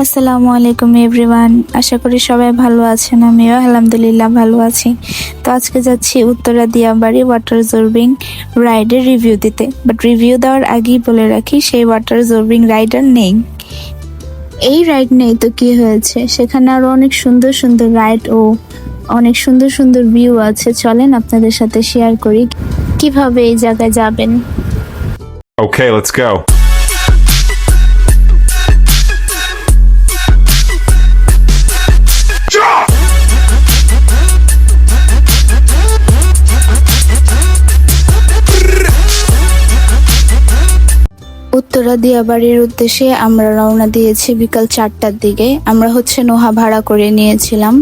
আসসালামু আলাইকুম এভরিওয়ান, আশা করি সবাই ভালো আছেন। আমিও আলহামদুলিল্লাহ ভালো আছি। তো আজকে যাচ্ছি উত্তরা দিয়াবাড়ি ওয়াটার অ্যাবজর্বিং রাইডের রিভিউ দিতে। বাট রিভিউ দেওয়ার আগেই বলে রাখি, সেই ওয়াটার অ্যাবজর্বিং রাইডার নেই। এই রাইড নেই তো কি হয়েছে, সেখানে আরো অনেক সুন্দর সুন্দর রাইড ও অনেক সুন্দর সুন্দর ভিউ আছে। চলেন আপনাদের সাথে শেয়ার করি কিভাবে এই জায়গায় যাবেন। Okay, let's go. উত্তরা দিয়াবাড়ির উদ্দেশ্যে আমরা রওনা দিয়েছি বিকাল 4টার দিকে। আমরা নোহা ভাড়া করে নিয়েছিলাম।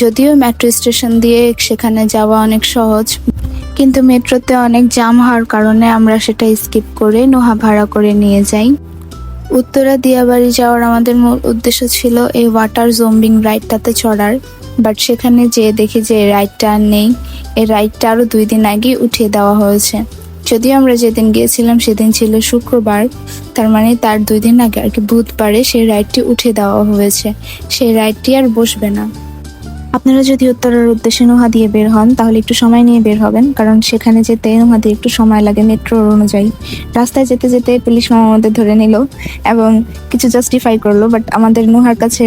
যদিও মেট্রো স্টেশন দিয়ে সেখানে যাওয়া অনেক সহজ, কিন্তু মেট্রোতে অনেক জাম হওয়ার কারণে আমরা সেটা স্কিপ করে নোহা ভাড়া করে নিয়ে যাই। উত্তরা দিয়াবাড়ি যাওয়ার আমাদের মূল উদ্দেশ্য ছিল এই ওয়াটার জম্বিং রাইডটাতে চড়ার। বাট সেখানে যেয়ে দেখি যে এই রাইডটা আর নেই। এই রাইডটা আরো 2 দিন আগে উঠিয়ে দেওয়া হয়েছে। যদিও আমরা যেদিন গিয়েছিলাম সেদিন ছিল শুক্রবার, তার মানে তার 2 দিন আগে আর কি বুধবারে সেই রাইডটি উঠে দেওয়া হয়েছে। সেই রাইডটি আর বসবে না। আপনারা যদি উত্তরার উদ্দেশ্যে নোহা দিয়ে বের হন তাহলে একটু সময় নিয়ে বের হবেন, কারণ সেখানে যেতে নোহা দিয়ে একটু সময় লাগে মেট্রোর অনুযায়ী। রাস্তায় যেতে যেতে পুলিশ মামা আমাদের ধরে নিল এবং কিছু জাস্টিফাই করলো, বাট আমাদের নোহার কাছে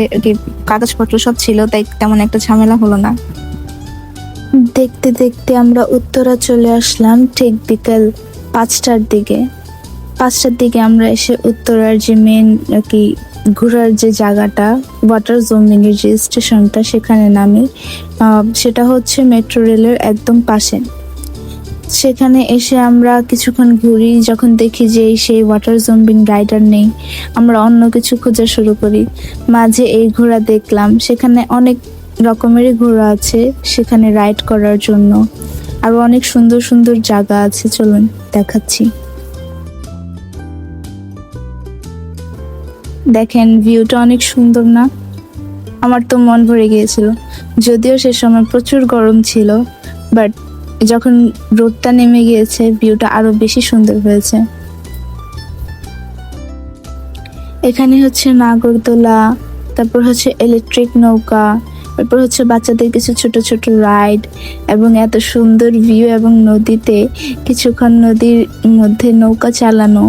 কাগজপত্র সব ছিল, তাই তেমন একটা ঝামেলা হলো না। দেখতে দেখতে আমরা উত্তরা চলে আসলাম ঠিক বিকেল 5টার দিকে। 5টার দিকে আমরা এসে উত্তরার যে মেন আর কি ঘোরার যে জায়গাটা, ওয়াটার জম্বিং এর যে স্টেশনটা, সেখানে নামি। সেটা হচ্ছে মেট্রো রেলের একদম পাশে। সেখানে এসে আমরা কিছুক্ষণ ঘুরি। যখন দেখি যে সেই ওয়াটার জম্বিং রাইডার নেই, আমরা অন্য কিছু খোঁজা শুরু করি। মাঝে এই ঘোড়া দেখলাম, সেখানে অনেক রকমেরই ঘোড়া আছে সেখানে রাইড করার জন্য। আরো অনেক সুন্দর সুন্দর জায়গা আছে, চলুন দেখাচ্ছি। দেখেন ভিউটা অনেক সুন্দর না? আমার তো মন ভরে গিয়েছিল। যদিও সে সময় প্রচুর গরম ছিল, বাট যখন রোদটা নেমে গিয়েছে ভিউটা আরো বেশি সুন্দর হয়েছে। এখানে নাগরদোলা, তারপর ইলেকট্রিক নৌকা, তারপর বাচ্চাদের কিছু ছোট ছোট রাইড এবং এত সুন্দর ভিউ এবং নদীতে কিছুক্ষণ নদীর মধ্যে নৌকা চালানো,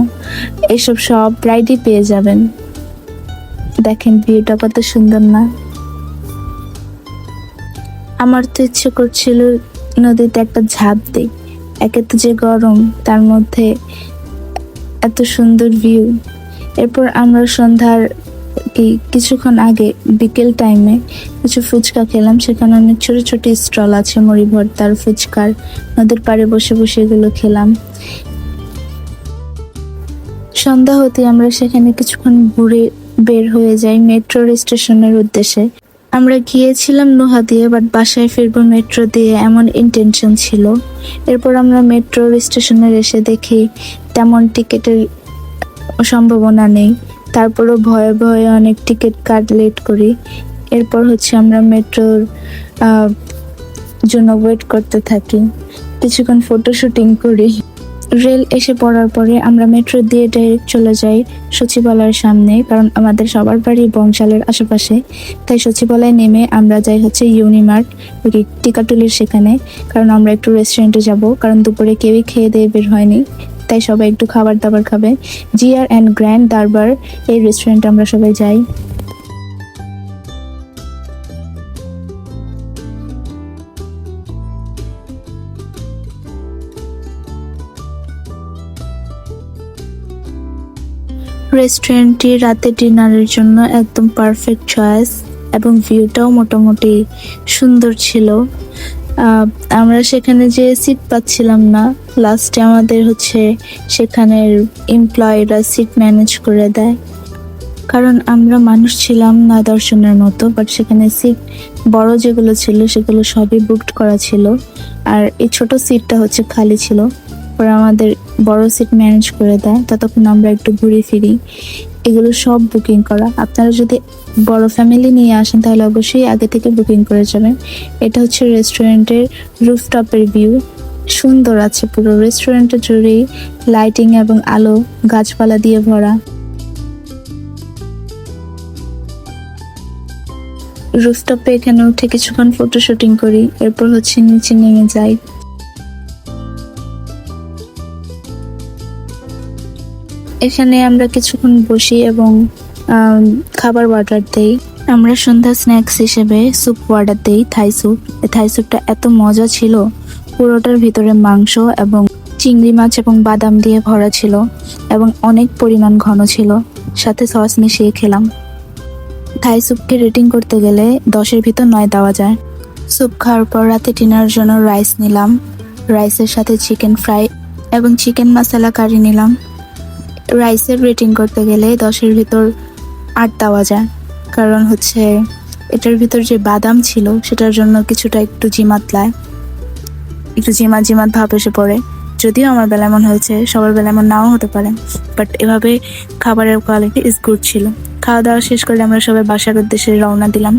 এসব সব রাইডই পেয়ে যাবেন। দেখেন ভিউটা কত সুন্দর না? আমার তো ইচ্ছে করছিল নদীতে একটা ঝাঁপ দিই। একে তো যে গরম, তার মধ্যে এত সুন্দর ভিউ। এরপর আমরা সন্ধ্যার কিছুক্ষণ আগে বিকেল টাইমে কিছু ফুচকা খেলাম। সেখানে অনেক ছোট ছোট স্টল আছে মুড়ি ভর্তার, ফুচকার। নদীর পাড়ে বসে বসে এগুলো খেলাম। সন্ধ্যা হতে আমরা সেখানে কিছুক্ষণ ঘুরে বের হয়ে যাই মেট্রো স্টেশনের উদ্দেশ্যে। আমরা গিয়েছিলাম নোহা দিয়ে, বাট বাসায় ফিরবো মেট্রো দিয়ে, এমন ইন্টেনশন ছিল। এরপর আমরা মেট্রো স্টেশনে এসে দেখি তেমন টিকিটের সম্ভাবনা নেই। তারপরও ভয়ে ভয়ে অনেক টিকিট কার্ড লেট করি। এরপর আমরা মেট্রোর জন্য ওয়েট করতে থাকি, কিছুক্ষণ ফটো শুটিং করি। রেল এসে পড়ার পরে আমরা মেট্রো দিয়ে ডাইরেক্ট চলে যাই সচিবালয়ের সামনে, কারণ আমাদের সবার বাড়ি বংশালের আশেপাশে। তাই সচিবালয়ে নেমে আমরা যাই ইউনিমার্ট টিকাটুলির সেখানে, কারণ আমরা একটু রেস্টুরেন্টে যাব, কারণ দুপুরে কেউই খেয়ে দিয়ে বের হয়নি। তাই সবাই একটু খাবার দাবার খাবে। জিআর অ্যান্ড গ্র্যান্ড দারবার এই রেস্টুরেন্টে আমরা সবাই যাই। রেস্টুরেন্টটি রাতে ডিনারের জন্য একদম পারফেক্ট চয়েস এবং ভিউটাও মোটামুটি সুন্দর ছিল। আমরা সেখানে যে সিট পাচ্ছিলাম না, লাস্টে আমাদের সেখানের এমপ্লয়িরা সিট ম্যানেজ করে দেয়, কারণ আমরা মানুষ ছিলাম না দর্শনের মতো। বাট সেখানে সিট বড় যেগুলো ছিল সেগুলো সবই বুকড করা ছিল, আর এই ছোট সিটটা খালি ছিল। পরে আমাদের বড় সিট ম্যানেজ করে দেয়, ততক্ষণ আমরা একটু ঘুরে ফিরি। এগুলো সব বুকিং করা। আপনারা যদি বড় ফ্যামিলি নিয়ে আসেন তাহলে অবশ্যই আগে থেকে বুকিং করে যাবেন। এটা রেস্টুরেন্টের রুফটপের ভিউ। সুন্দর আছে, পুরো রেস্টুরেন্টে জুড়েই লাইটিং এবং আলো, গাছপালা দিয়ে ভরা। রুফটপে এখানে উঠে কিছুক্ষণ ফটো শুটিং করি, এরপর হচ্ছে নিচে নেমে যাই। এখানে আমরা কিছুক্ষণ বসি এবং খাবার অর্ডার দেই। আমরা সন্ধ্যা স্ন্যাক্স হিসেবে স্যুপ অর্ডার দেই, থাই স্যুপ। এই থাই স্যুপটা এত মজা ছিল, পুরোটার ভিতরে মাংস এবং চিংড়ি মাছ এবং বাদাম দিয়ে ভরা ছিল এবং অনেক পরিমাণ ঘন ছিল, সাথে সস মিশিয়ে খেলাম। থাই স্যুপকে রেটিং করতে গেলে 10-এর ভিতর 9 দেওয়া যায়। স্যুপ খাওয়ার পর রাতে ডিনারের জন্য রাইস নিলাম, রাইসের সাথে চিকেন ফ্রাই এবং চিকেন মশলা কারি নিলাম। রাইসের রেটিং করতে গেলে 10-এর ভিতর 8 দেওয়া যায়, কারণ হচ্ছে এটার ভিতর যে বাদাম ছিল সেটার জন্য কিছুটা একটু জিমাত ভাব এসে পড়ে। যদিও আমার বেলা এমন হয়েছে, সবার বেলা এমন নাও হতে পারে, বাট এভাবে খাবারের কোয়ালিটি ইজ গুড ছিল। খাওয়া দাওয়া শেষ করে আমরা সবাই বাসার উদ্দেশ্যে রওনা দিলাম,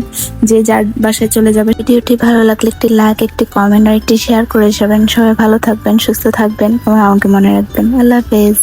যে যার বাসায় চলে যাবে। ভিডিওটি ভালো লাগলে একটি লাইক, একটি কমেন্ট আর একটি শেয়ার করে যাবেন। সবাই ভালো থাকবেন, সুস্থ থাকবেন এবং আমাকে মনে রাখবেন। আল্লাহ হাফেজ।